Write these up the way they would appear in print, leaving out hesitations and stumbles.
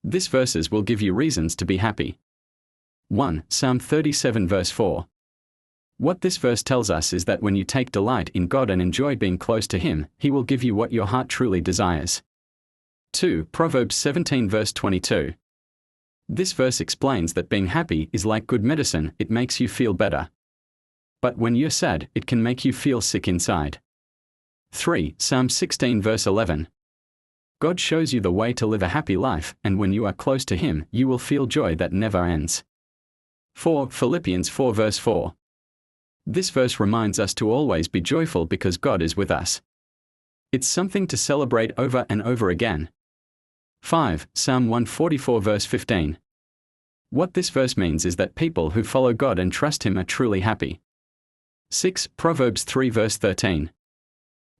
This verses will give you reasons to be happy. 1. Psalm 37 verse 4. What this verse tells us is that when you take delight in God and enjoy being close to Him, He will give you what your heart truly desires. 2. Proverbs 17 verse 22. This verse explains that being happy is like good medicine, it makes you feel better. But when you're sad, it can make you feel sick inside. 3. Psalm 16 verse 11. God shows you the way to live a happy life, and when you are close to Him, you will feel joy that never ends. 4. Philippians 4 verse 4. This verse reminds us to always be joyful because God is with us. It's something to celebrate over and over again. 5. Psalm 144 verse 15. What this verse means is that people who follow God and trust Him are truly happy. 6. Proverbs 3 verse 13.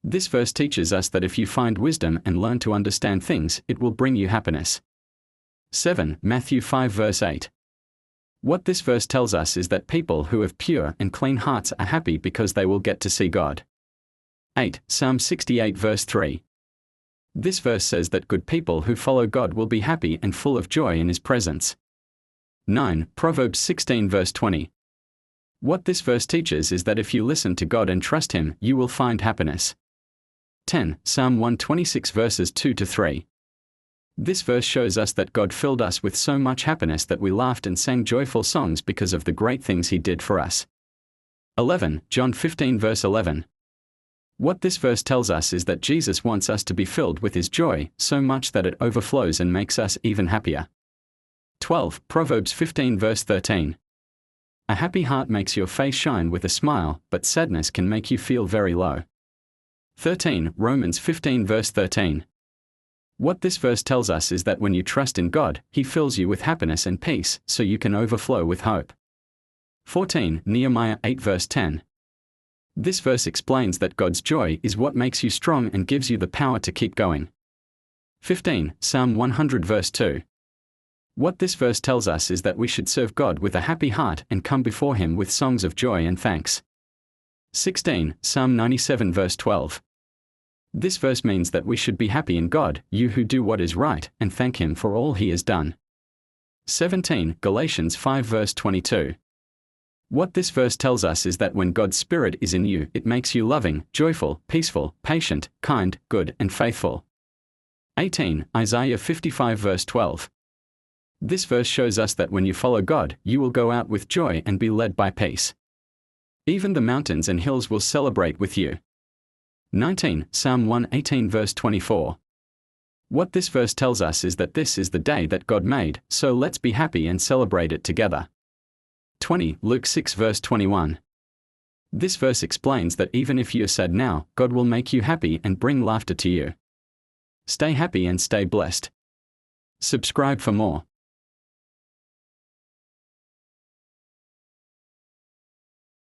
This verse teaches us that if you find wisdom and learn to understand things, it will bring you happiness. 7. Matthew 5 verse 8. What this verse tells us is that people who have pure and clean hearts are happy because they will get to see God. 8. Psalm 68 verse 3. This verse says that good people who follow God will be happy and full of joy in His presence. 9. Proverbs 16 verse 20. What this verse teaches is that if you listen to God and trust Him, you will find happiness. 10. Psalm 126 verses 2 to 3. This verse shows us that God filled us with so much happiness that we laughed and sang joyful songs because of the great things He did for us. 11. John 15 verse 11. What this verse tells us is that Jesus wants us to be filled with His joy, so much that it overflows and makes us even happier. 12. Proverbs 15 verse 13. A happy heart makes your face shine with a smile, but sadness can make you feel very low. 13. Romans 15 verse 13. What this verse tells us is that when you trust in God, He fills you with happiness and peace, so you can overflow with hope. 14. Nehemiah 8 verse 10. This verse explains that God's joy is what makes you strong and gives you the power to keep going. 15. Psalm 100 verse 2. What this verse tells us is that we should serve God with a happy heart and come before Him with songs of joy and thanks. 16. Psalm 97 verse 12. This verse means that we should be happy in God, you who do what is right, and thank Him for all He has done. 17. Galatians 5 verse 22. What this verse tells us is that when God's Spirit is in you, it makes you loving, joyful, peaceful, patient, kind, good, and faithful. 18. Isaiah 55 verse 12. This verse shows us that when you follow God, you will go out with joy and be led by peace. Even the mountains and hills will celebrate with you. 19. Psalm 118 verse 24. What this verse tells us is that this is the day that God made, so let's be happy and celebrate it together. 20. Luke 6 verse 21. This verse explains that even if you're sad now, God will make you happy and bring laughter to you. Stay happy and stay blessed. Subscribe for more.